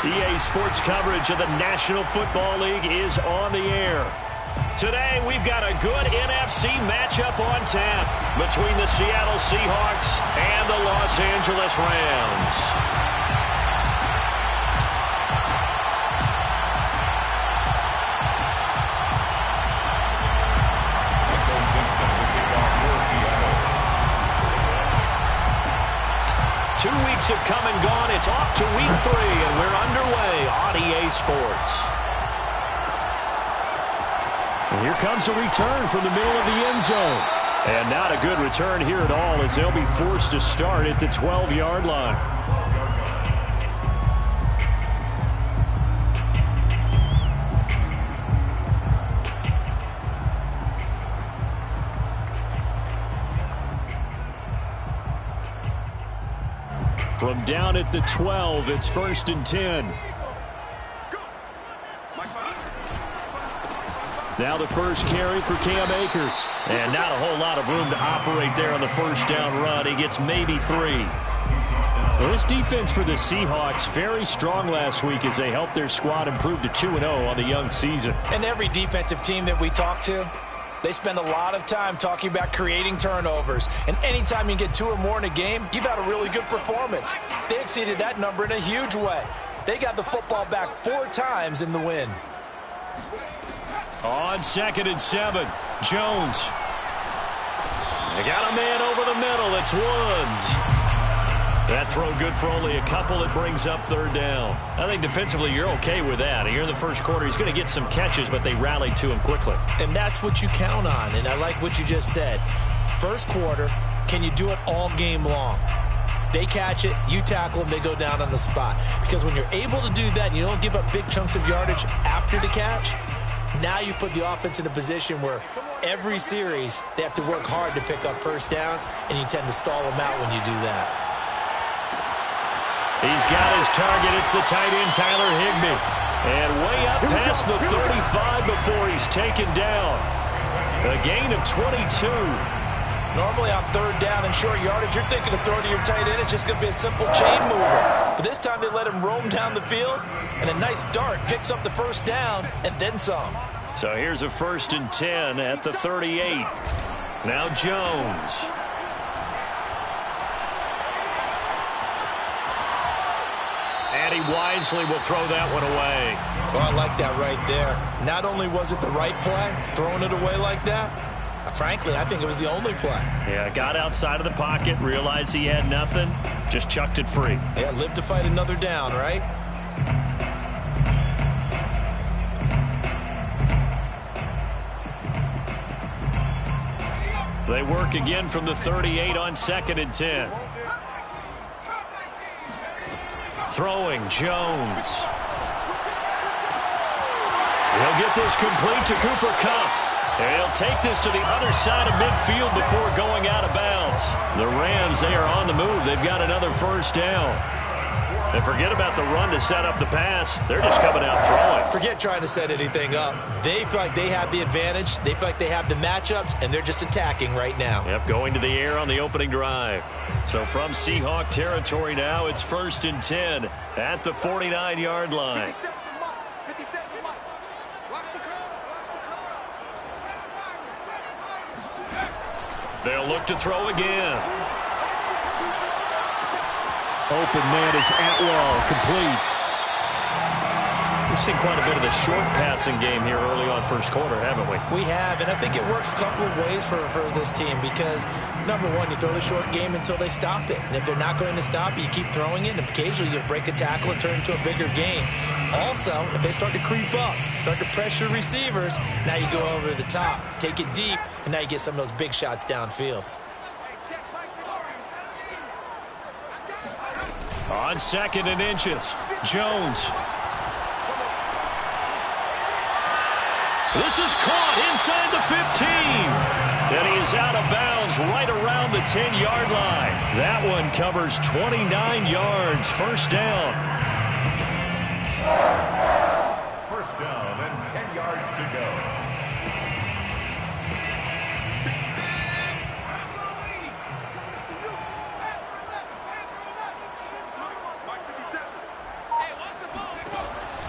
EA Sports coverage of the National Football League is on the air. Today, we've got a good NFC matchup on tap between the Seattle Seahawks and the Los Angeles Rams. Have come and gone. It's off to week 3, and we're underway on EA Sports. And here comes a return from the middle of the end zone. And not a good return here at all, as they'll be forced to start at the 12-yard line. From down at the 12, it's 1st and 10. Now the first carry for Cam Akers. And not a whole lot of room to operate there on the first down run. He gets maybe 3. Well, this defense for the Seahawks, very strong last week as they helped their squad improve to 2-0 on the young season. And every defensive team that we talk to, they spend a lot of time talking about creating turnovers. And anytime you get 2 or more in a game, you've had a really good performance. They exceeded that number in a huge way. They got the football back 4 times in the win. On 2nd and 7, Jones. They got a man over the middle. It's Woods. That throw good for only a couple. It brings up 3rd down. I think defensively you're okay with that. Here in the first quarter, he's going to get some catches, but they rallied to him quickly. And that's what you count on, and I like what you just said. First quarter, can you do it all game long? They catch it, you tackle them, they go down on the spot. Because when you're able to do that, and you don't give up big chunks of yardage after the catch, now you put the offense in a position where every series they have to work hard to pick up first downs, and you tend to stall them out when you do that. He's got his target. It's the tight end, Tyler Higbee. And way up past the 35 before he's taken down. A gain of 22. Normally on 3rd down and short yardage, you're thinking of throwing to your tight end. It's just going to be a simple chain mover. But this time they let him roam down the field, and a nice dart picks up the first down and then some. So here's a 1st and 10 at the 38. Now Jones. And he wisely will throw that one away. Oh, I like that right there. Not only was it the right play, throwing it away like that, frankly, I think it was the only play. Yeah, got outside of the pocket, realized he had nothing, just chucked it free. Yeah, live to fight another down, right? They work again from the 38 on 2nd and 10. Throwing, Jones. He'll get this complete to Cooper Kupp. And he'll take this to the other side of midfield before going out of bounds. The Rams, they are on the move. They've got another first down. And forget about the run to set up the pass. They're just coming out throwing. Forget trying to set anything up. They feel like they have the advantage. They feel like they have the matchups, and they're just attacking right now. Yep, going to the air on the opening drive. So from Seahawk territory now, it's 1st and 10 at the 49-yard line. They'll look to throw again. Open man is Atwell, complete. We've seen quite a bit of the short passing game here early on first quarter, haven't we? We have, and I think it works a couple of ways for this team because, number one, you throw the short game until they stop it. And if they're not going to stop it, you keep throwing it, and occasionally you'll break a tackle and turn it into a bigger game. Also, if they start to creep up, start to pressure receivers, now you go over the top, take it deep, and now you get some of those big shots downfield. On 2nd and inches, Jones. This is caught inside the 15. And he is out of bounds right around the 10-yard line. That one covers 29 yards. First down. First down and 10 yards to go.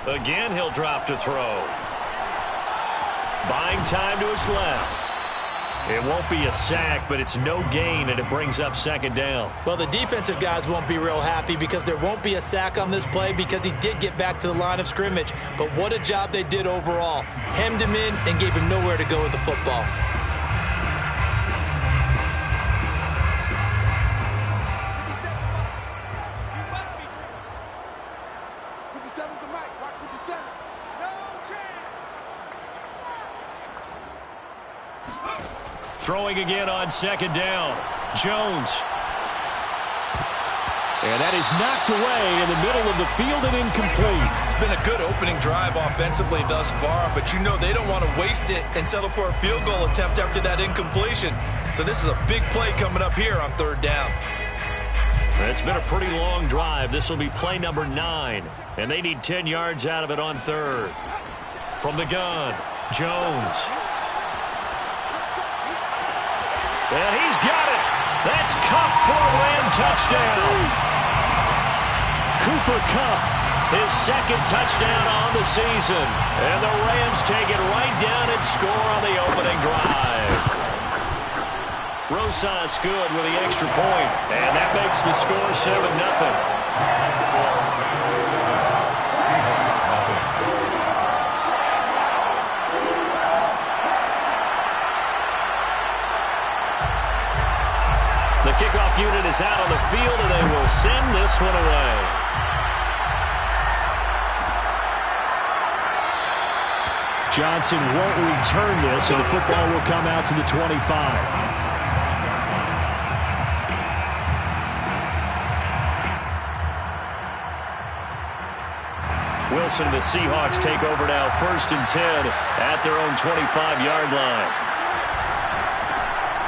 Again, he'll drop to throw. Buying time to his left. It won't be a sack, but it's no gain, and it brings up second down. Well, the defensive guys won't be real happy because there won't be a sack on this play because he did get back to the line of scrimmage. But what a job they did overall. Hemmed him in and gave him nowhere to go with the football. Throwing again on second down. Jones. And that is knocked away in the middle of the field and incomplete. It's been a good opening drive offensively thus far, but you know they don't want to waste it and settle for a field goal attempt after that incompletion. So this is a big play coming up here on third down. It's been a pretty long drive. This will be play number 9, and they need 10 yards out of it on third. From the gun, Jones. And he's got it. That's Kupp for a Ram touchdown. Cooper Kupp, his second touchdown on the season. And the Rams take it right down and score on the opening drive. Rosas good with the extra point, and that makes the score 7-0. The kickoff unit is out on the field, and they will send this one away. Johnson won't return this, and the football will come out to the 25. Wilson, the Seahawks take over now, 1st and 10 at their own 25-yard line.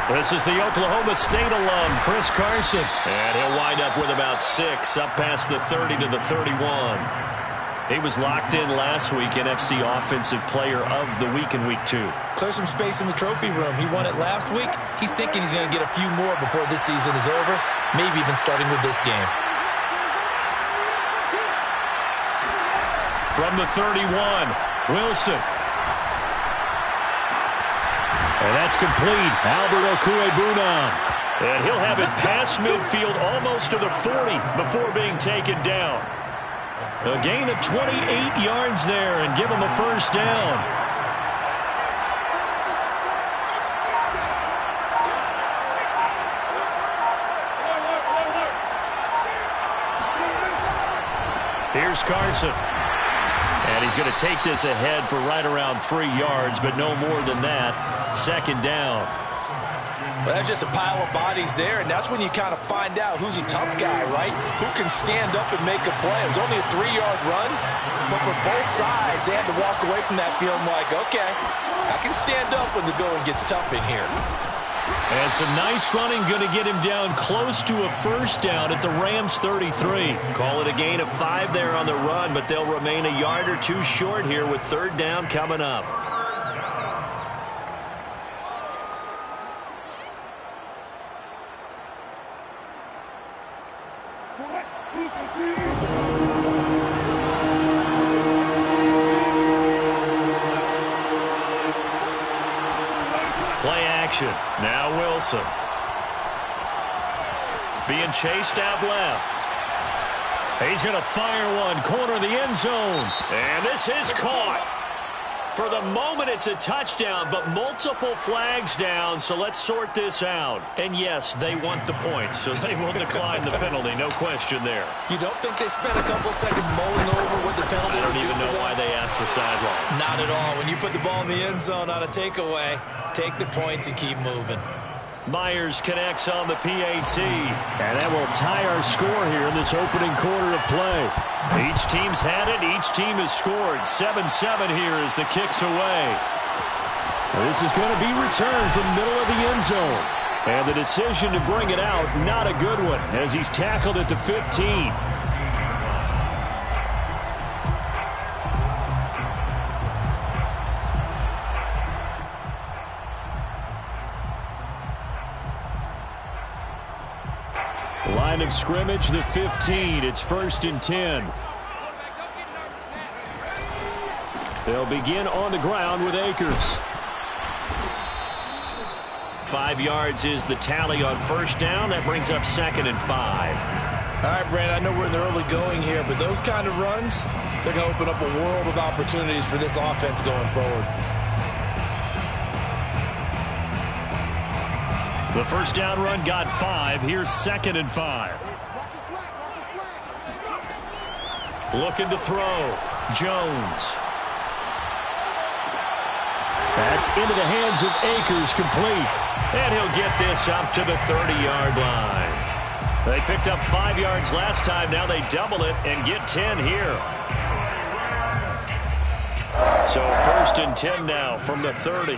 This is the Oklahoma State alum, Chris Carson. And he'll wind up with about 6, up past the 30 to the 31. He was locked in last week, NFC Offensive Player of the Week in Week 2. Clear some space in the trophy room. He won it last week. He's thinking he's going to get a few more before this season is over, maybe even starting with this game. From the 31, Wilson. And that's complete. Albert Okwuegbunam. And he'll have it past midfield almost to the 40 before being taken down. A gain of 28 yards there and give him a first down. Here's Carson. And he's going to take this ahead for right around 3 yards, but no more than that. Second down. Well, that's just a pile of bodies there, and that's when you kind of find out who's a tough guy, right? Who can stand up and make a play. It was only a 3-yard run, but for both sides, they had to walk away from that feeling like, okay, I can stand up when the going gets tough in here. And some nice running, going to get him down close to a first down at the Rams 33. Call it a gain of 5 there on the run, but they'll remain a yard or 2 short here with third down coming up. Play action. Now Wilson. Being chased out left. He's going to fire one. Corner of the end zone. And this is caught. For the moment, it's a touchdown, but multiple flags down, so let's sort this out. And yes, they want the points, so they will decline the penalty. No question there. You don't think they spent a couple seconds mulling over what the penalty I don't even know why they asked the sideline. Not at all. When you put the ball in the end zone on a takeaway, take the points and keep moving. Myers connects on the PAT, and that will tie our score here in this opening quarter of play. Each team's had it. Each team has scored. 7-7 here as the kick's away. This is going to be returned from the middle of the end zone. And the decision to bring it out, not a good one, as he's tackled at the 15. Line of scrimmage, the 15. It's 1st and 10. They'll begin on the ground with Akers. 5 yards is the tally on first down. That brings up 2nd and 5. All right, Brand, I know we're in the early going here, but those kind of runs, they're going to open up a world of opportunities for this offense going forward. The first down run got 5. Here's 2nd and 5. Looking to throw. Jones. That's into the hands of Akers, complete. And he'll get this up to the 30-yard line. They picked up 5 yards last time. Now they double it and get 10 here. So 1st and 10 now from the 30.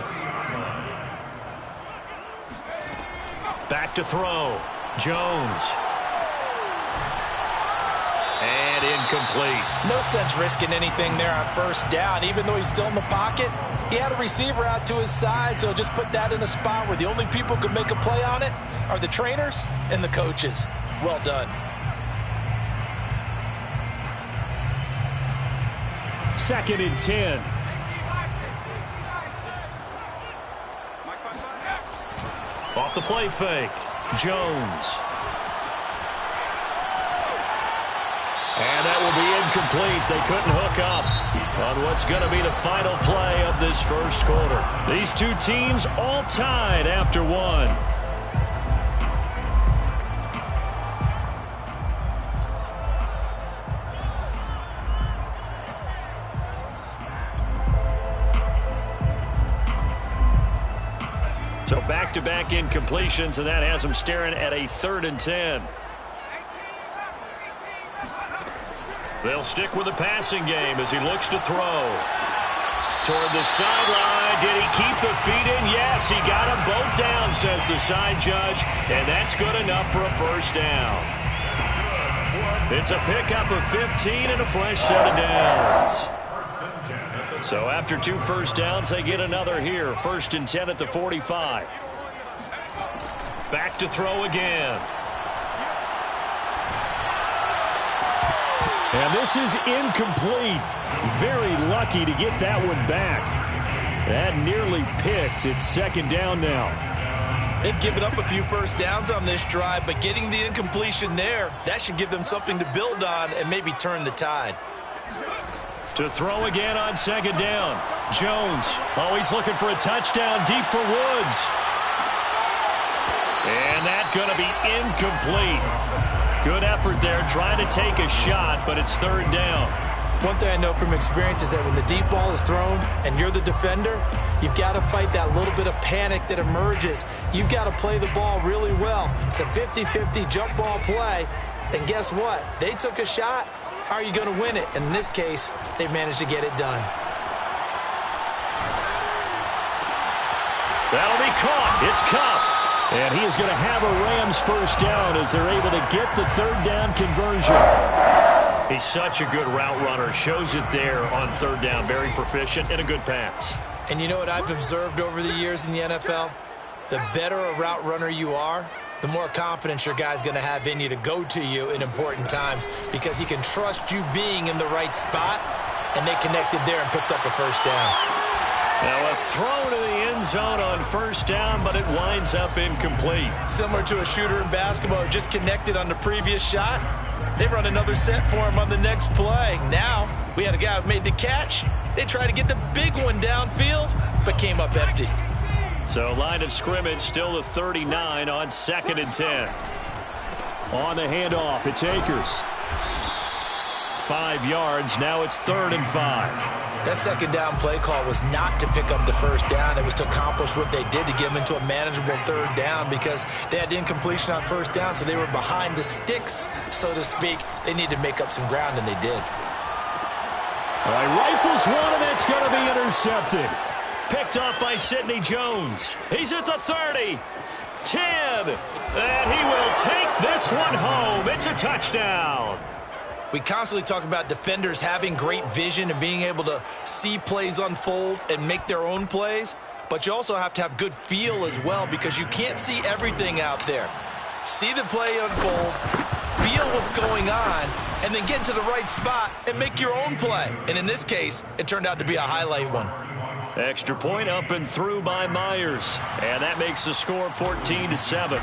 Back to throw. Jones. And incomplete. No sense risking anything there on first down. Even though he's still in the pocket, he had a receiver out to his side, so just put that in a spot where the only people who can make a play on it are the trainers and the coaches. Well done. 2nd and 10. Off the play fake. Jones. And that will be incomplete. They couldn't hook up on what's going to be the final play of this first quarter. These two teams all tied after 1. So back-to-back incompletions, and that has them staring at a 3rd and 10. They'll stick with the passing game as he looks to throw. Toward the sideline. Did he keep the feet in? Yes, he got them both down, says the side judge, and that's good enough for a first down. It's a pickup of 15 and a fresh set of downs. So after 2 first downs, they get another here. 1st and 10 at the 45. Back to throw again. And this is incomplete. Very lucky to get that one back. That nearly picked. It's 2nd down now. They've given up a few first downs on this drive, but getting the incompletion there, that should give them something to build on and maybe turn the tide. To throw again on 2nd down. Jones always looking for a touchdown deep for Woods. And that's going to be incomplete. Good effort there trying to take a shot, but it's 3rd down. One thing I know from experience is that when the deep ball is thrown and you're the defender, you've got to fight that little bit of panic that emerges. You've got to play the ball really well. It's a 50-50 jump ball play. And guess what? They took a shot. How are you going to win it? And in this case, they've managed to get it done. That'll be caught. It's Kupp. And he is going to have a Rams first down as they're able to get the 3rd down conversion. He's such a good route runner. Shows it there on 3rd down. Very proficient and a good pass. And you know what I've observed over the years in the NFL? The better a route runner you are, the more confidence your guy's going to have in you to go to you in important times because he can trust you being in the right spot, and they connected there and picked up a first down. Now a throw to the end zone on 1st down, but it winds up incomplete. Similar to a shooter in basketball who just connected on the previous shot. They run another set for him on the next play. Now we had a guy who made the catch. They tried to get the big one downfield, but came up empty. So line of scrimmage still the 39 on 2nd and 10. On the handoff, it's Akers. 5 yards, now it's 3rd and 5. That 2nd down play call was not to pick up the first down. It was to accomplish what they did to get them into a manageable 3rd down because they had incompletion on 1st down, so they were behind the sticks, so to speak. They needed to make up some ground, and they did. All right, rifles one, and that's going to be intercepted. Picked off by Sidney Jones. He's at the 30. 10. And he will take this one home. It's a touchdown. We constantly talk about defenders having great vision and being able to see plays unfold and make their own plays, but you also have to have good feel as well because you can't see everything out there. See the play unfold, feel what's going on, and then get into the right spot and make your own play. And in this case, it turned out to be a highlight one. Extra point up and through by Myers. And that makes the score 14-7.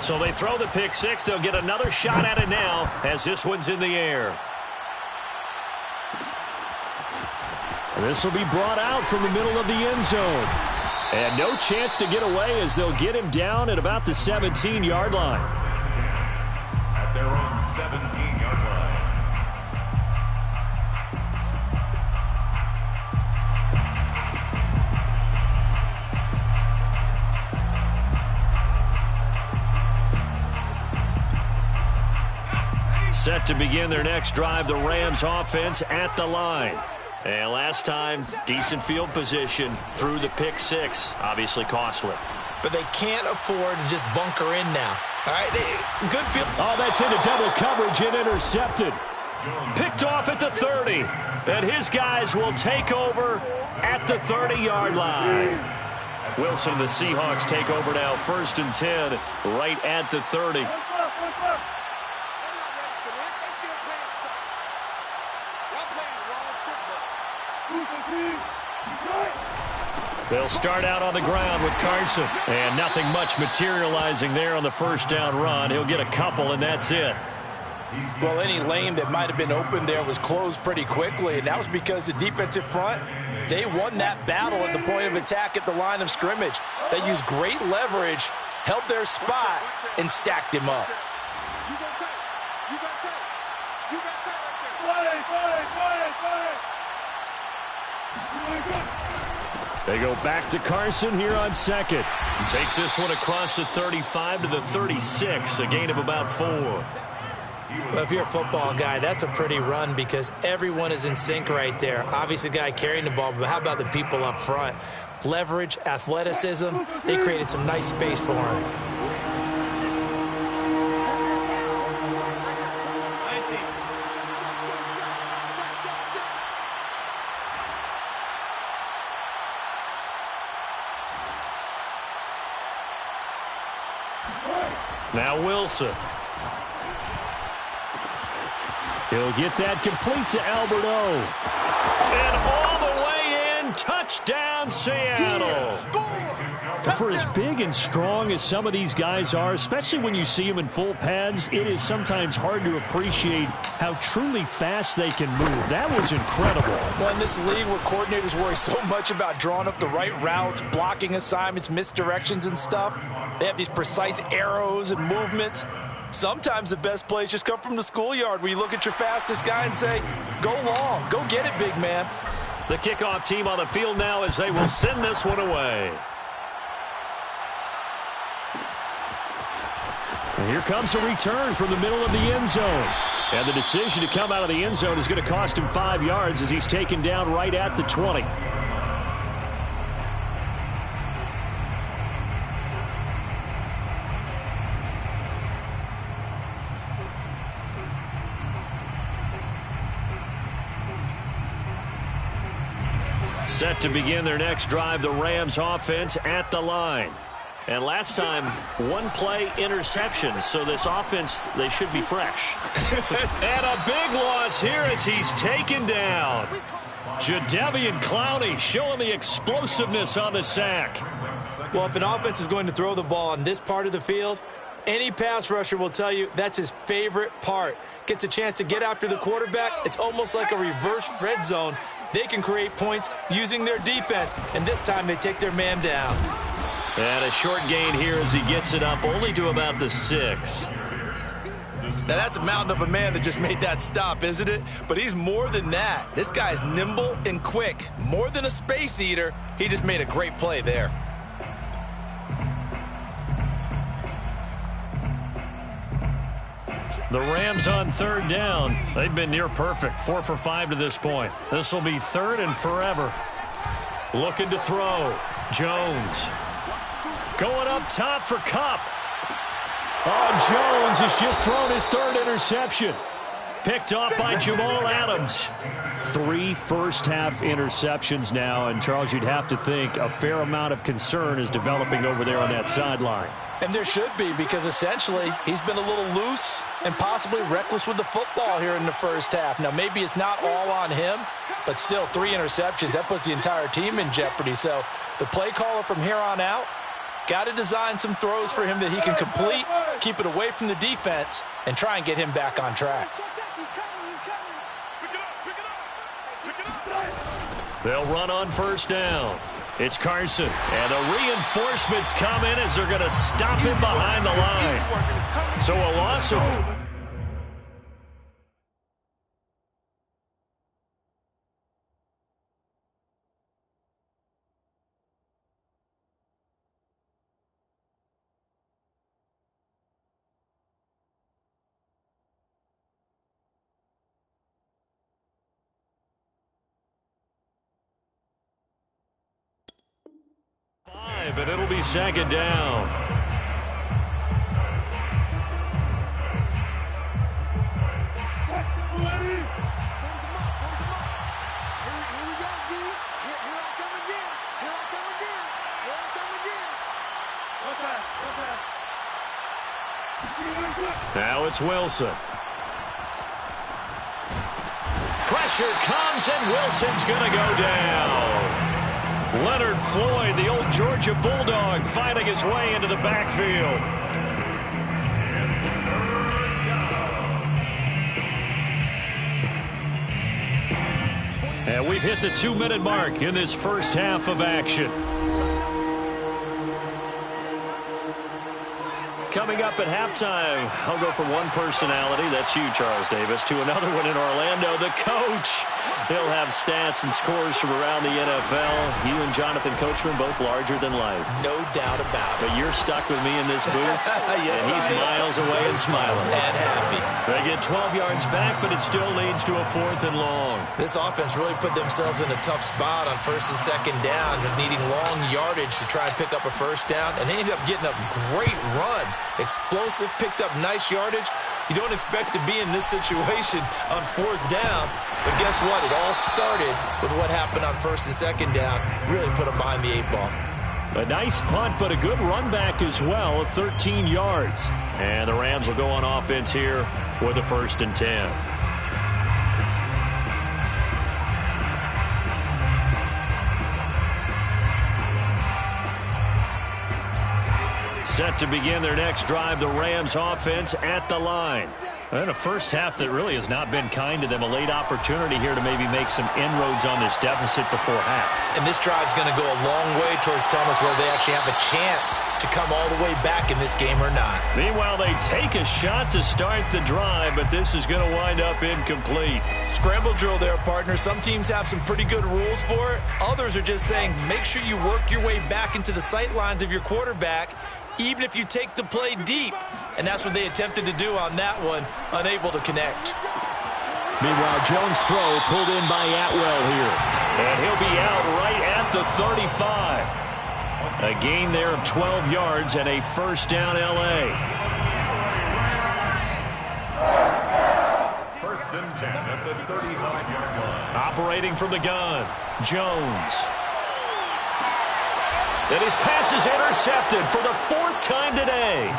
So they throw the pick six. They'll get another shot at it now as this one's in the air. This will be brought out from the middle of the end zone. And no chance to get away as they'll get him down at about the 17-yard line. At their own 17-yard line. Set to begin their next drive, the Rams offense at the line. And last time, decent field position through the pick six. Obviously costly. But they can't afford to just bunker in now. All right, good field. Oh, that's into double coverage and intercepted. Picked off at the 30. And his guys will take over at the 30-yard line. Wilson and the Seahawks take over now, 1st and 10, right at the 30. They'll start out on the ground with Carson. And nothing much materializing there on the first down run. He'll get a couple, and that's it. Well, any lane that might have been open there was closed pretty quickly, and that was because the defensive front, they won that battle at the point of attack at the line of scrimmage. They used great leverage, held their spot, and stacked him up. They go back to Carson here on second. He takes this one across the 35 to the 36, a gain of about 4. Well, if you're a football guy, that's a pretty run because everyone is in sync right there. Obviously, the guy carrying the ball, but how about the people up front? Leverage, athleticism, they created some nice space for him. Now Wilson. He'll get that complete to Albert O. And all the way in, touchdown Seattle. For as big and strong as some of these guys are, especially when you see them in full pads, it is sometimes hard to appreciate how truly fast they can move. That was incredible. Well, in this league where coordinators worry so much about drawing up the right routes, blocking assignments, misdirections and stuff, they have these precise arrows and movements. Sometimes the best plays just come from the schoolyard where you look at your fastest guy and say, go long, go get it, big man. The kickoff team on the field now as they will send this one away. And here comes a return from the middle of the end zone. And the decision to come out of the end zone is going to cost him 5 yards as he's taken down right at the 20. Set to begin their next drive, the Rams offense at the line. And last time, one play interception, so this offense, they should be fresh. And a big loss here as he's taken down. Jadeveon Clowney showing the explosiveness on the sack. Well, if an offense is going to throw the ball on this part of the field, any pass rusher will tell you that's his favorite part. Gets a chance to get after the quarterback. It's almost like a reverse red zone. They can create points using their defense, and this time they take their man down. And a short gain here as he gets it up only to about the 6. Now, that's a mountain of a man that just made that stop, isn't it? But he's more than that. This guy's nimble and quick. More than a space eater, he just made a great play there. The Rams on 3rd down. They've been near perfect. 4 for 5 to this point. This will be 3rd and forever. Looking to throw. Jones. Going up top for Kupp. Oh, Jones has just thrown his 3rd interception. Picked off by Jamal Adams. 3 first-half interceptions now, and Charles, you'd have to think a fair amount of concern is developing over there on that sideline. And there should be, because essentially he's been a little loose and possibly reckless with the football here in the first half. Now, maybe it's not all on him, but still 3 interceptions. That puts the entire team in jeopardy. So the play caller from here on out got to design some throws for him that he can complete, keep it away from the defense, and try and get him back on track. They'll run on first down. It's Carson, and the reinforcements come in as they're going to stop him behind the line. So a loss of... and it'll be second down. Now it's Wilson. Pressure comes, and Wilson's going to go down. Leonard Floyd, the old Georgia Bulldog, fighting his way into the backfield. And we've hit the 2-minute mark in this first half of action. Coming up at halftime, I'll go from one personality, that's you, Charles Davis, to another one in Orlando, the coach. He'll have stats and scores from around the NFL. You and Jonathan Coachman, both larger than life. No doubt about it. But you're stuck with me in this booth, yes, and he's miles away and smiling. And happy. They get 12 yards back, but it still leads to a 4th and long. This offense really put themselves in a tough spot on 1st and 2nd down, needing long yardage to try and pick up a first down, and they ended up getting a great run. Explosive, picked up nice yardage. You don't expect to be in this situation on 4th down, but guess what? It all started with what happened on 1st and 2nd down. Really put them behind the 8 ball. A nice punt, but a good run back as well, 13 yards. And the Rams will go on offense here with a 1st and 10. Set to begin their next drive, the Rams offense at the line. And a first half that really has not been kind to them. A late opportunity here to maybe make some inroads on this deficit before half. And this drive's going to go a long way towards telling us whether they actually have a chance to come all the way back in this game or not. Meanwhile, they take a shot to start the drive, but this is going to wind up incomplete. Scramble drill there, partner. Some teams have some pretty good rules for it. Others are just saying, make sure you work your way back into the sight lines of your quarterback, even if you take the play deep. And that's what they attempted to do on that one, unable to connect. Meanwhile, Jones' throw pulled in by Atwell here. And he'll be out right at the 35. A gain there of 12 yards and a first down L.A. 1st and 10 at the 35-yard line. Operating from the gun, Jones. And his pass is intercepted for the 4th time today.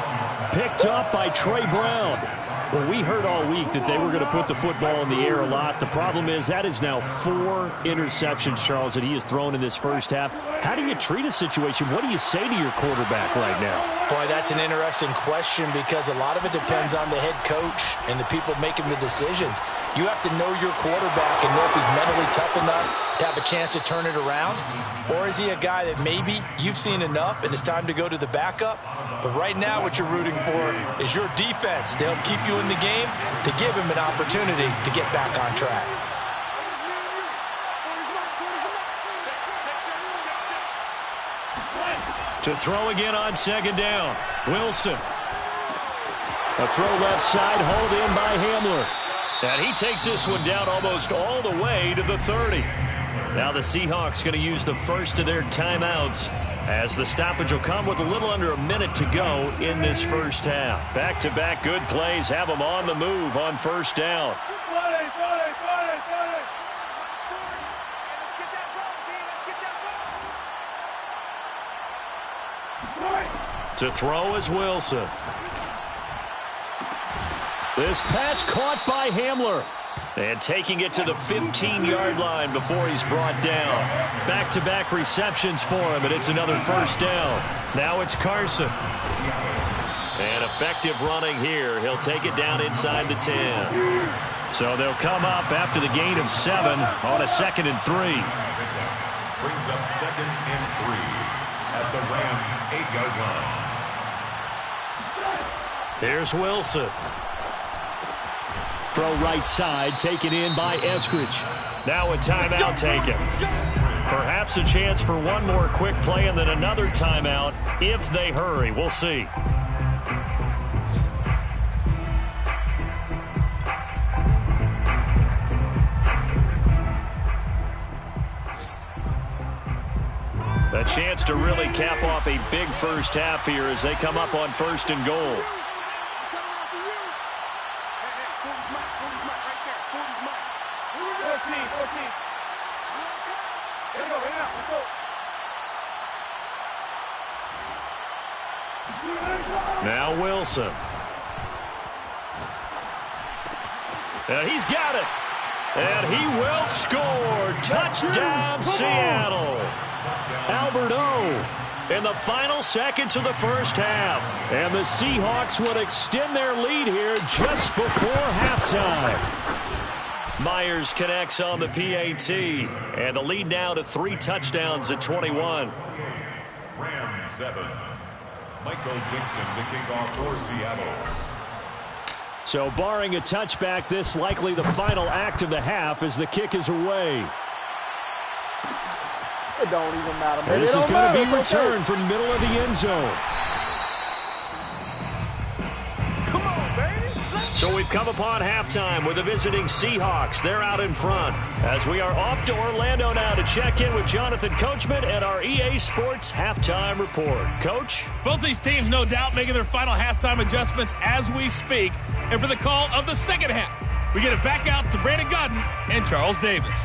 Picked up by Trey Brown. Well, we heard all week that they were going to put the football in the air a lot. The problem is that is now 4 interceptions, Charles, that he has thrown in this first half. How do you treat a situation? What do you say to your quarterback right now? Boy, that's an interesting question because a lot of it depends on the head coach and the people making the decisions. You have to know your quarterback and know if he's mentally tough enough to have a chance to turn it around, or is he a guy that maybe you've seen enough and it's time to go to the backup? But right now what you're rooting for is your defense to help keep you in the game, to give him an opportunity to get back on track. To throw again on 2nd down, Wilson. A throw left side, hauled in by Hamler. And he takes this one down almost all the way to the 30. Now the Seahawks going to use the first of their timeouts as the stoppage will come with a little under a minute to go in this first half. Back-to-back good plays have them on the move on 1st down. To throw is Wilson. This pass caught by Hamler. And taking it to the 15-yard line before he's brought down. Back-to-back receptions for him, and it's another first down. Now it's Carson. And effective running here. He'll take it down inside the 10. So they'll come up after the gain of 7 on a 2nd and 3. Brings up 2nd and 3 at the Rams' 8-yard line. Here's Wilson. Throw right side, taken in by Eskridge. Now a timeout taken. Perhaps a chance for one more quick play and then another timeout if they hurry. We'll see. A chance to really cap off a big first half here as they come up on 1st and goal. Now Wilson. And he's got it. And he will score. Touchdown, Seattle. Albert O in the final seconds of the first half. And the Seahawks would extend their lead here just before halftime. Myers connects on the PAT. And the lead now to 3 touchdowns at 21. Rams 7. Michael Dixon to kick off for Seattle. So barring a touchback, this likely the final act of the half as the kick is away. It don't even matter, man. This is going to be returned from middle of the end zone. Come on, baby. So we've come upon halftime with the visiting Seahawks. They're out in front. As we are off to Orlando now to check in with Jonathan Coachman and our EA Sports Halftime Report. Coach? Both these teams, no doubt, making their final halftime adjustments as we speak. And for the call of the second half, we get it back out to Brandon Godden and Charles Davis.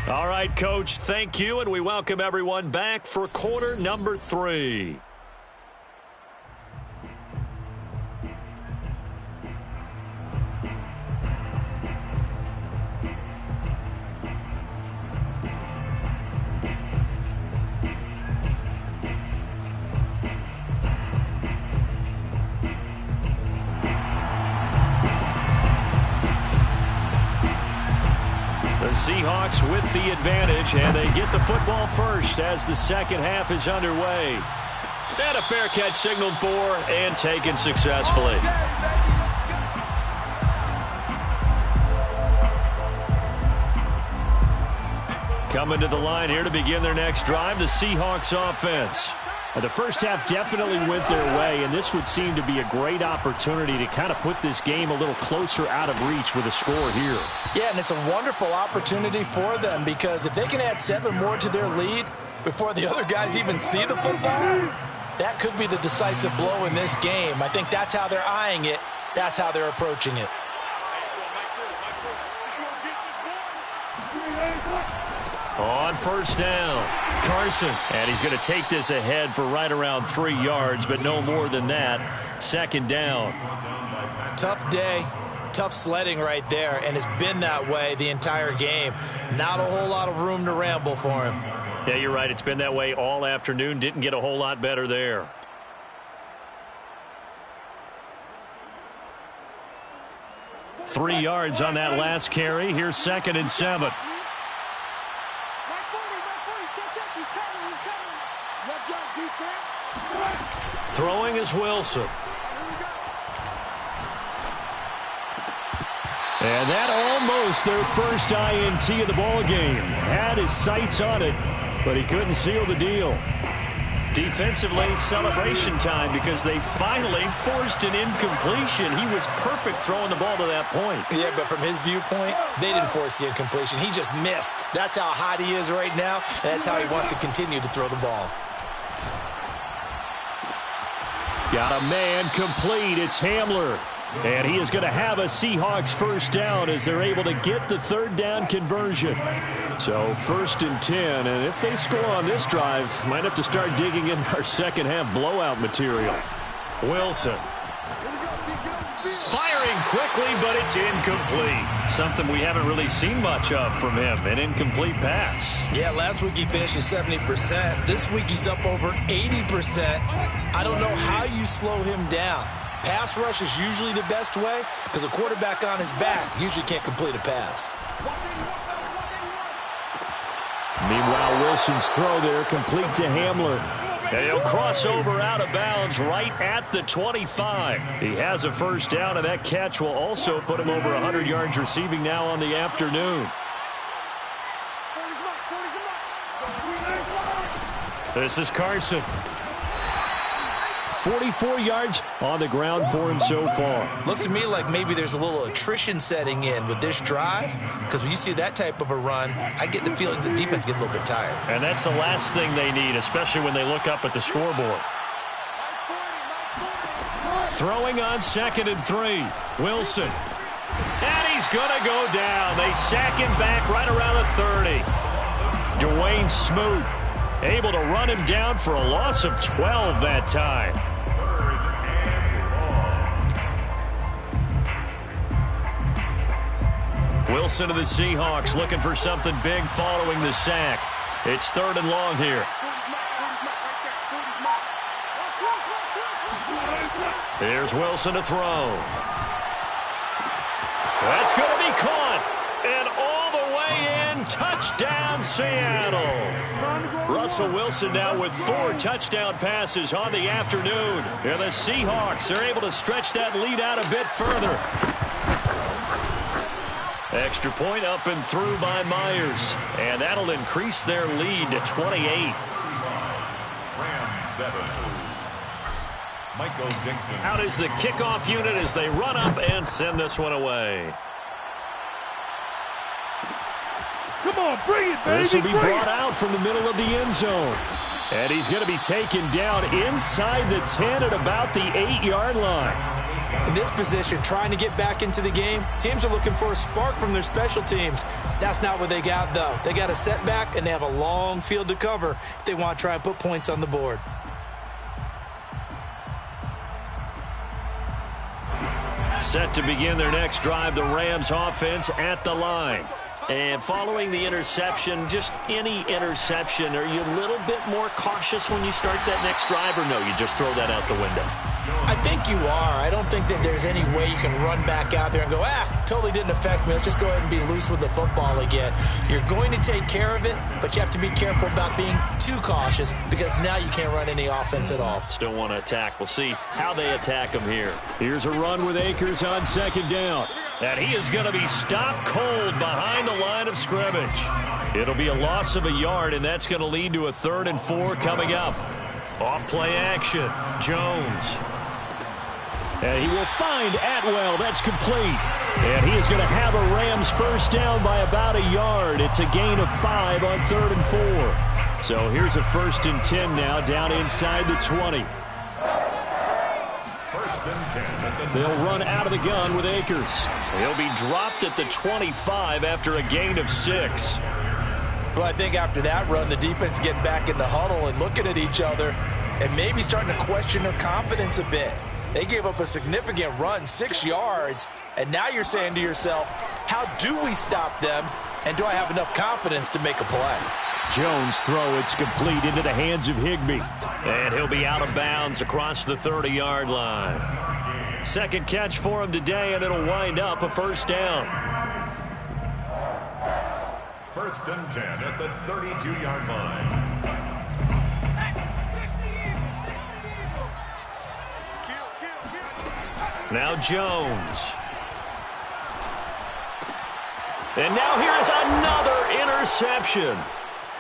All right, Coach, thank you, and we welcome everyone back for quarter number 3. Seahawks with the advantage, and they get the football first as the second half is underway. And a fair catch signaled for and taken successfully. Coming to the line here to begin their next drive, the Seahawks offense. The first half definitely went their way, and this would seem to be a great opportunity to kind of put this game a little closer out of reach with a score here. Yeah, and it's a wonderful opportunity for them because if they can add 7 more to their lead before the other guys even see the football, that could be the decisive blow in this game. I think that's how they're eyeing it. That's how they're approaching it. On first down, Carson. And he's going to take this ahead for right around 3 yards, but no more than that. Second down. Tough day, tough sledding right there, and it's been that way the entire game. Not a whole lot of room to ramble for him. Yeah, you're right. It's been that way all afternoon. Didn't get a whole lot better there. Three yards on that last carry. Here's 2nd and 7. Throwing is Wilson. And that almost their first INT of the ball game. Had his sights on it, but he couldn't seal the deal. Defensively, celebration time because they finally forced an incompletion. He was perfect throwing the ball to that point. Yeah, but from his viewpoint, they didn't force the incompletion. He just missed. That's how hot he is right now, and that's how he wants to continue to throw the ball. Got a man complete. It's Hamler. And he is going to have a Seahawks first down as they're able to get the third down conversion. So 1st and 10, and if they score on this drive, might have to start digging in our second half blowout material. Wilson. Firing quickly, but it's incomplete. Something we haven't really seen much of from him, an incomplete pass. Yeah, last week he finished at 70%. This week he's up over 80%. I don't know how you slow him down. Pass rush is usually the best way because a quarterback on his back usually can't complete a pass. Meanwhile, Wilson's throw there complete to Hamler. And he'll cross over out of bounds right at the 25. He has a first down, and that catch will also put him over 100 yards receiving now on the afternoon. This is Carson. 44 yards on the ground for him so far. Looks to me like maybe there's a little attrition setting in with this drive, because when you see that type of a run, I get the feeling the defense gets a little bit tired. And that's the last thing they need, especially when they look up at the scoreboard. Throwing on 2nd and 3. Wilson. And he's going to go down. They sack him back right around the 30. Dwayne Smoot able to run him down for a loss of 12 that time. Wilson of the Seahawks looking for something big following the sack. It's 3rd and long here. Here's Wilson to throw. That's going to be caught. And all the way in, touchdown Seattle. Russell Wilson now with 4 touchdown passes on the afternoon. And the Seahawks are able to stretch that lead out a bit further. Extra point up and through by Myers. And that'll increase their lead to 28. Rams 7. Michael Dixon. Out is the kickoff unit as they run up and send this one away. Come on, bring it, baby. This will be brought out from the middle of the end zone. And he's going to be taken down inside the 10 at about the 8-yard line. In this position, trying to get back into the game, teams are looking for a spark from their special teams. That's not what they got, though. They got a setback, and they have a long field to cover if they want to try and put points on the board. Set to begin their next drive, the Rams offense at the line. And following the interception, just any interception, are you a little bit more cautious when you start that next drive, or no, you just throw that out the window? I think you are. I don't think that there's any way you can run back out there and go, totally didn't affect me. Let's just go ahead and be loose with the football again. You're going to take care of it, but you have to be careful about being too cautious because now you can't run any offense at all. Still want to attack. We'll see how they attack them here. Here's a run with Akers on 2nd down. And he is going to be stopped cold behind the line of scrimmage. It'll be a loss of a yard, and that's going to lead to a 3rd and 4 coming up. Off play action. Jones. And he will find Atwell. That's complete. And he is going to have a Rams first down by about a yard. It's a gain of 5 on 3rd and 4. So here's a 1st and 10 now down inside the 20. 1st and 10. They'll run out of the gun with Akers. He'll be dropped at the 25 after a gain of 6. Well, I think after that run, the defense is getting back in the huddle and looking at each other and maybe starting to question their confidence a bit. They gave up a significant run, 6 yards, and now you're saying to yourself, how do we stop them, and do I have enough confidence to make a play? Jones' throw, it's complete into the hands of Higbee. And he'll be out of bounds across the 30-yard line. 2nd catch for him today, and it'll wind up a first down. 1st and 10 at the 32-yard line. Now Jones. And now here is another interception.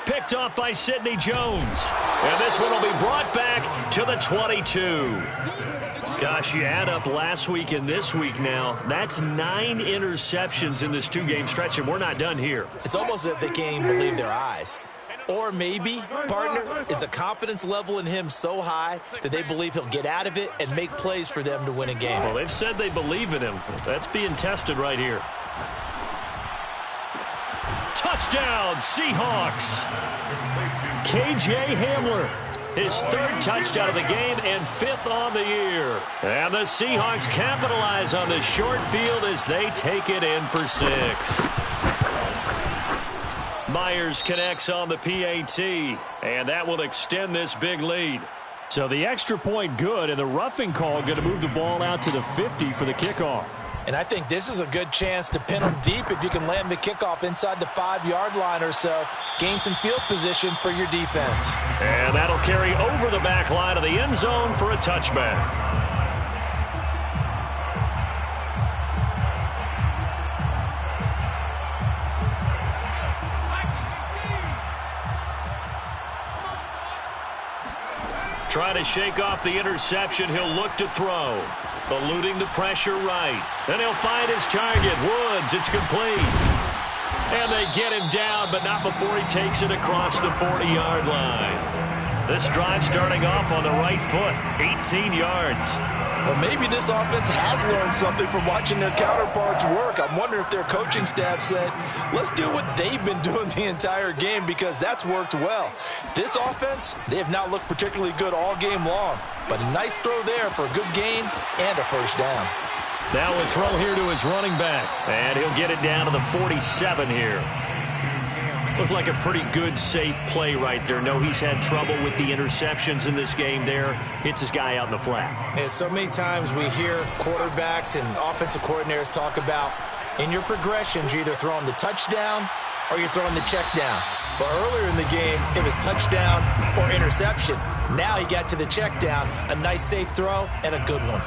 Picked off by Sidney Jones. And this one will be brought back to the 22. Gosh, you add up last week and this week now. That's 9 interceptions in this 2-game stretch, and we're not done here. It's almost as if they can't even believe their eyes. Or maybe, partner, is the confidence level in him so high that they believe he'll get out of it and make plays for them to win a game. Well, they've said they believe in him. That's being tested right here. Touchdown, Seahawks. KJ Hamler, his 3rd touchdown of the game and 5th on the year. And the Seahawks capitalize on the short field as they take it in for 6. Myers connects on the PAT, and that will extend this big lead. So the extra point good, and the roughing call going to move the ball out to the 50 for the kickoff. And I think this is a good chance to pin them deep if you can land the kickoff inside the 5-yard line or so. Gain some field position for your defense. And that'll carry over the back line of the end zone for a touchback. Trying to shake off the interception. He'll look to throw. Eluding the pressure right. Then he'll find his target. Woods, it's complete. And they get him down, but not before he takes it across the 40-yard line. This drive starting off on the right foot, 18 yards. Well, maybe this offense has learned something from watching their counterparts work. I'm wondering if their coaching staff said, let's do what they've been doing the entire game because that's worked well. This offense, they have not looked particularly good all game long, but a nice throw there for a good gain and a first down. Now a throw here to his running back, and he'll get it down to the 47 here. Looked like a pretty good, safe play right there. No, he's had trouble with the interceptions in this game there. Hits his guy out in the flat. And so many times we hear quarterbacks and offensive coordinators talk about in your progressions, you're either throwing the touchdown or you're throwing the check down. But earlier in the game, it was touchdown or interception. Now he got to the check down, a nice safe throw and a good one.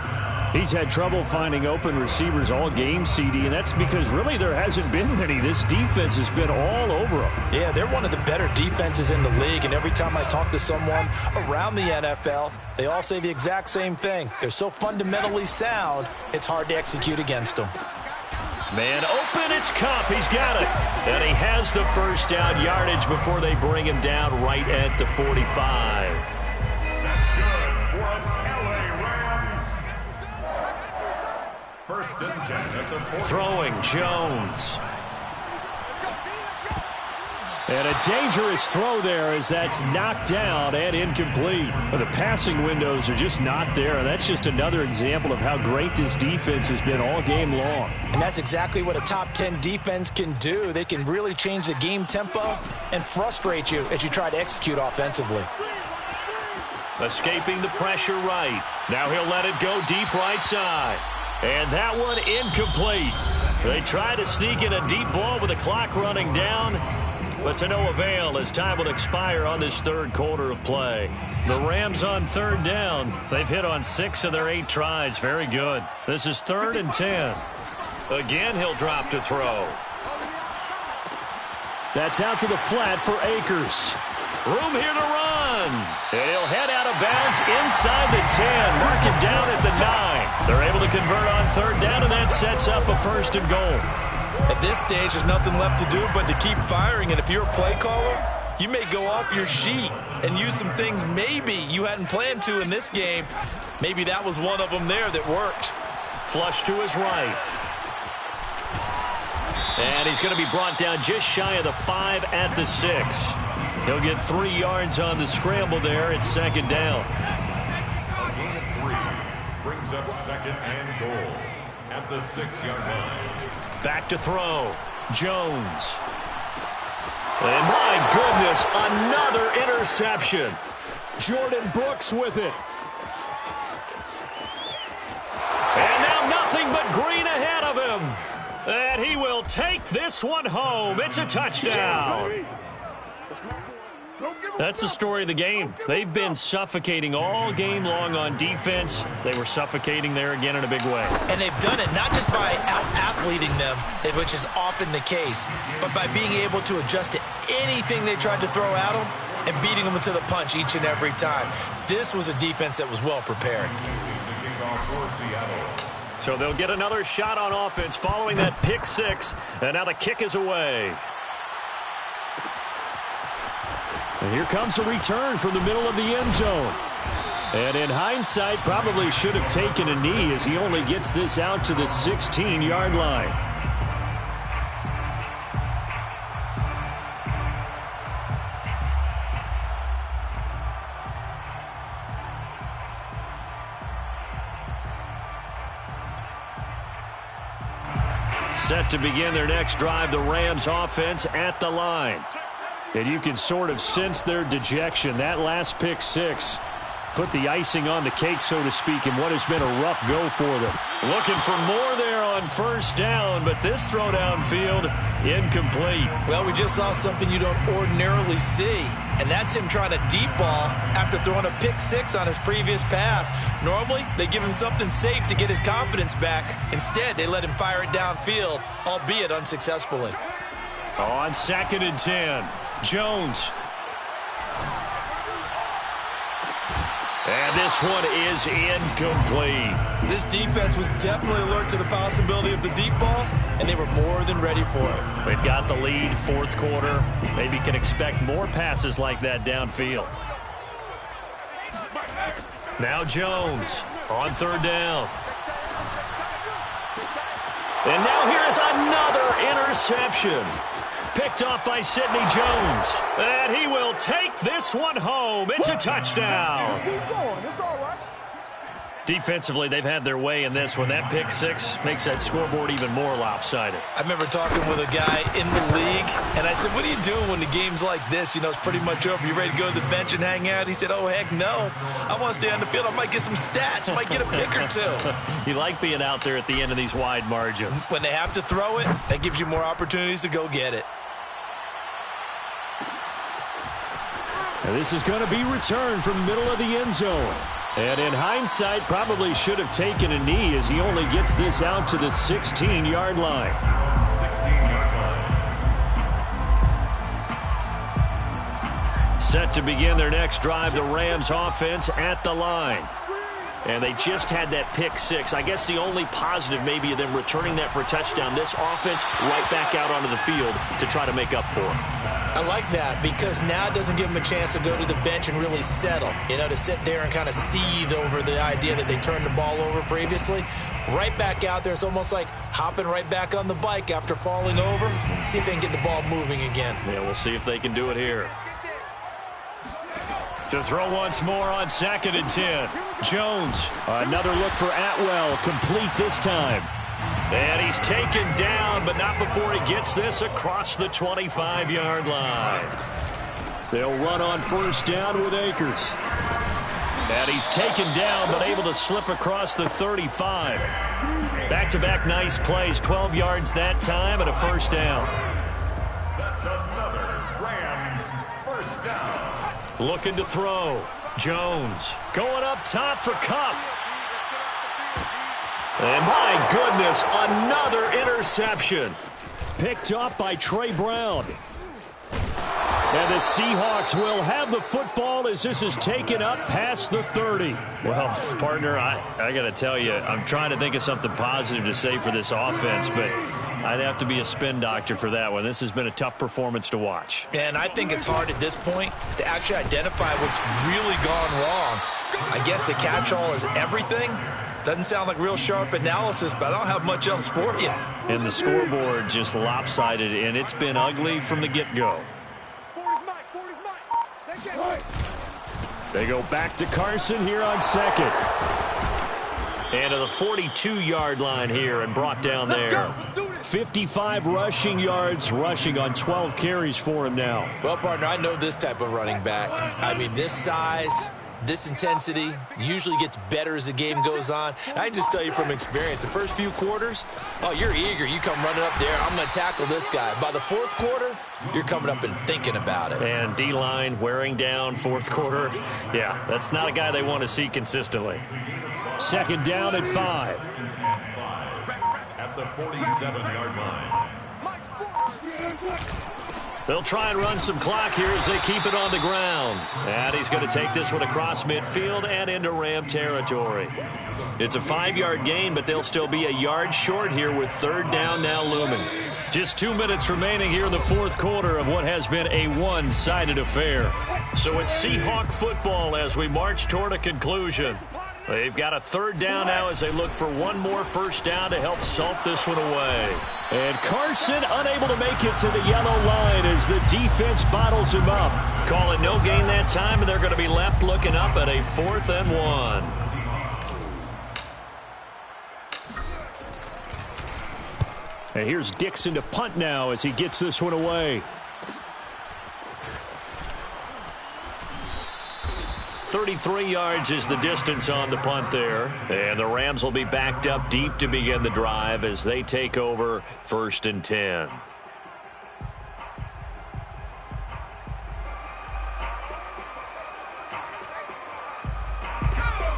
He's had trouble finding open receivers all game, CD, and that's because really there hasn't been many. This defense has been all over them. Yeah, they're one of the better defenses in the league, and every time I talk to someone around the NFL, they all say the exact same thing. They're so fundamentally sound, it's hard to execute against them. Man open, it's Kupp. He's got it. And he has the first down yardage before they bring him down right at the 45. First and 10 at the 40. Throwing, Jones. And a dangerous throw there as that's knocked down and incomplete. But the passing windows are just not there. And that's just another example of how great this defense has been all game long. And that's exactly what a top 10 defense can do. They can really change the game tempo and frustrate you as you try to execute offensively. Escaping the pressure right. Now he'll let it go deep right side. And that one incomplete. They try to sneak in a deep ball with the clock running down, but to no avail as time will expire on this third quarter of play. The Rams on third down. They've hit on 6 of their 8 tries. Very good. This is 3rd and 10. Again, he'll drop to throw. That's out to the flat for Akers. Room here to run. And he'll head out of bounds inside the 10. Mark him down at the 9. They're able to convert on third down, and that sets up a 1st and goal. At this stage, there's nothing left to do but to keep firing. And if you're a play caller, you may go off your sheet and use some things maybe you hadn't planned to in this game. Maybe that was one of them there that worked. Flush to his right. And he's going to be brought down just shy of the 5 at the 6. He'll get 3 yards on the scramble there. It's 2nd down. A gain of 3 brings up 2nd and goal at the 6-yard line. Back to throw. Jones. And my goodness, another interception. Jordan Brooks with it. And now nothing but green ahead of him. And he will take this one home. It's a touchdown. That's the story of the game. They've been suffocating all game long on defense. They were suffocating there again in a big way. And they've done it not just by out-athleting them, which is often the case, but by being able to adjust to anything they tried to throw at them and beating them to the punch each and every time. This was a defense that was well prepared. So they'll get another shot on offense following that pick 6, and now the kick is away. And here comes a return from the middle of the end zone. And in hindsight, probably should have taken a knee as he only gets this out to the 16-yard line. Set to begin their next drive, the Rams offense at the line. And you can sort of sense their dejection. That last pick six put the icing on the cake, so to speak, in what has been a rough go for them. Looking for more there on first down, but this throw downfield incomplete. Well, we just saw something you don't ordinarily see, and that's him trying to deep ball after throwing a pick six on his previous pass. Normally, they give him something safe to get his confidence back. Instead, they let him fire it downfield, albeit unsuccessfully. On 2nd and 10, Jones. And this one is incomplete. This defense was definitely alert to the possibility of the deep ball, and they were more than ready for it. They've got the lead, fourth quarter. Maybe can expect more passes like that downfield. Now Jones on 3rd down. And now here's another interception. Picked off by Sidney Jones. And he will take this one home. It's a touchdown. Defensively, they've had their way in this one. That pick six makes that scoreboard even more lopsided. I remember talking with a guy in the league, and I said, what are you doing when the game's like this? You know, it's pretty much over. You ready to go to the bench and hang out? He said, oh, heck no. I want to stay on the field. I might get some stats. I might get a pick or two. You like being out there at the end of these wide margins. When they have to throw it, that gives you more opportunities to go get it. And this is going to be returned from the middle of the end zone. And in hindsight, probably should have taken a knee as he only gets this out to the 16-yard line. 16-yard line. Set to begin their next drive, the Rams offense at the line. And they just had that pick six. I guess the only positive maybe of them returning that for a touchdown. This offense right back out onto the field to try to make up for it. I like that because now it doesn't give them a chance to go to the bench and really settle. You know, to sit there and kind of seethe over the idea that they turned the ball over previously. Right back out there. It's almost like hopping right back on the bike after falling over. See if they can get the ball moving again. Yeah, we'll see if they can do it here. To throw once more on 2nd and 10. Jones. Another look for Atwell. Complete this time. And he's taken down, but not before he gets this across the 25-yard line. They'll run on first down with Akers. And he's taken down, but able to slip across the 35. Back-to-back nice plays. 12 yards that time and a first down. That's another Rams first down. Looking to throw. Jones going up top for Kupp. And my goodness, another interception. Picked off by Trey Brown. And the Seahawks will have the football as this is taken up past the 30. Well, partner, I got to tell you, I'm trying to think of something positive to say for this offense, but I'd have to be a spin doctor for that one. This has been a tough performance to watch. And I think it's hard at this point to actually identify what's really gone wrong. I guess the catch-all is everything. Doesn't sound like real sharp analysis, but I don't have much else for you. And the scoreboard just lopsided, and it's been ugly from the get-go. They go back to Carson here on 2nd. And to the 42-yard line here and brought down there. 55 rushing yards, rushing on 12 carries for him now. Well, partner, I know this type of running back. I mean, this size, this intensity usually gets better as the game goes on. I can just tell you from experience, the first few quarters, oh, you're eager. You come running up there, I'm going to tackle this guy. By the fourth quarter, you're coming up and thinking about it. And D-line wearing down fourth quarter. Yeah, that's not a guy they want to see consistently. 2nd down at 5. At the 47-yard line. They'll try and run some clock here as they keep it on the ground. And he's going to take this one across midfield and into Ram territory. It's a 5-yard gain, but they'll still be a yard short here with third down now looming. Just 2 minutes remaining here in the fourth quarter of what has been a one-sided affair. So it's Seahawk football as we march toward a conclusion. They've got a third down now as they look for one more first down to help salt this one away. And Carson unable to make it to the yellow line as the defense bottles him up. Call it no gain that time, and they're going to be left looking up at a 4th and 1. And here's Dixon to punt now as he gets this one away. 33 yards is the distance on the punt there. And the Rams will be backed up deep to begin the drive as they take over 1st and 10.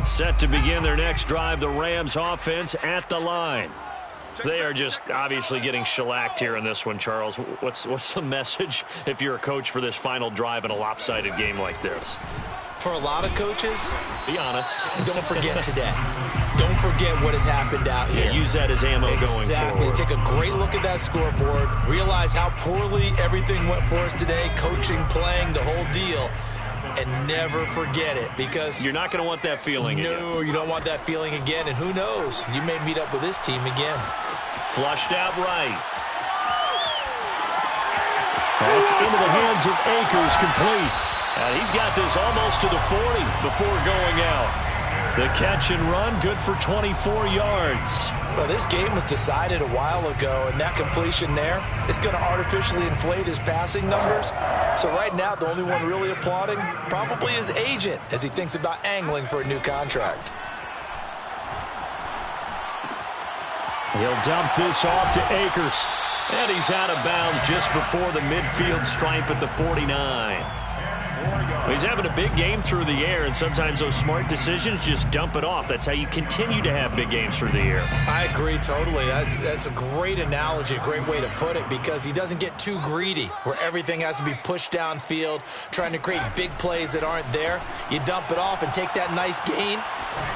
Set to begin their next drive, the Rams offense at the line. They are just obviously getting shellacked here in this one, Charles. What's the message if you're a coach for this final drive in a lopsided game like this? For a lot of coaches, be honest. Don't forget today. Don't forget what has happened out here. Yeah, use that as ammo going forward. Exactly. Take a great look at that scoreboard. Realize how poorly everything went for us today. Coaching, playing, the whole deal. And never forget it, because you're not going to want that feeling again. No, you don't want that feeling again. And who knows? You may meet up with this team again. Flushed out right. That's into the hands of Akers, complete. And he's got this almost to the 40 before going out. The catch and run, good for 24 yards. Well, this game was decided a while ago, and that completion there is going to artificially inflate his passing numbers. So right now, the only one really applauding probably his agent as he thinks about angling for a new contract. He'll dump this off to Akers. And he's out of bounds just before the midfield stripe at the 49. He's having a big game through the air, and sometimes those smart decisions just dump it off. That's how you continue to have big games through the air. I agree totally. That's a great analogy, a great way to put it, because he doesn't get too greedy where everything has to be pushed downfield, trying to create big plays that aren't there. You dump it off and take that nice gain,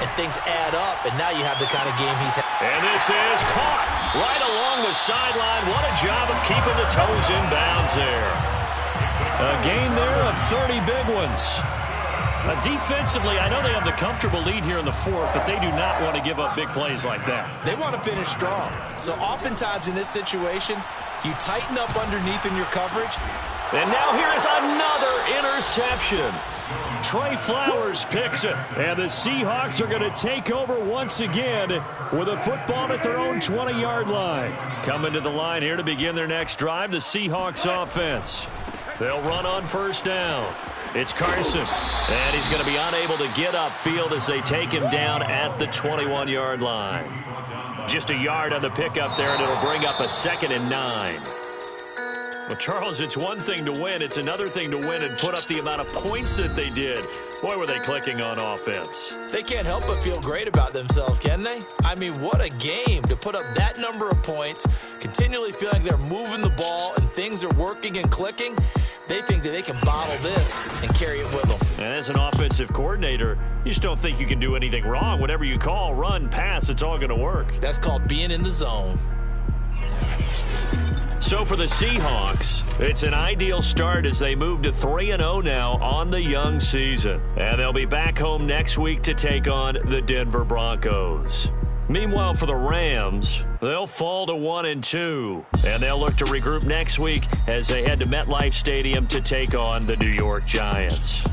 and things add up, and now you have the kind of game he's had. And this is caught right along the sideline. What a job of keeping the toes in bounds there. A gain there of 30 big ones. Defensively, I know they have the comfortable lead here in the fourth, but they do not want to give up big plays like that. They want to finish strong. So oftentimes in this situation, you tighten up underneath in your coverage. And now here is another interception. Trey Flowers picks it. And the Seahawks are going to take over once again with a football at their own 20-yard line. Coming to the line here to begin their next drive, the Seahawks offense. They'll run on first down. It's Carson, and he's going to be unable to get upfield as they take him down at the 21-yard line. Just a yard on the pickup there, and it'll bring up a 2nd and 9. Well, Charles, it's one thing to win. It's another thing to win and put up the amount of points that they did. Boy, were they clicking on offense. They can't help but feel great about themselves, can they? I mean, what a game to put up that number of points, continually feeling like they're moving the ball and things are working and clicking. They think that they can bottle this and carry it with them. And as an offensive coordinator, you just don't think you can do anything wrong. Whatever you call, run, pass, it's all going to work. That's called being in the zone. So for the Seahawks, it's an ideal start as they move to 3-0 now on the young season. And they'll be back home next week to take on the Denver Broncos. Meanwhile, for the Rams, they'll fall to 1-2. And they'll look to regroup next week as they head to MetLife Stadium to take on the New York Giants.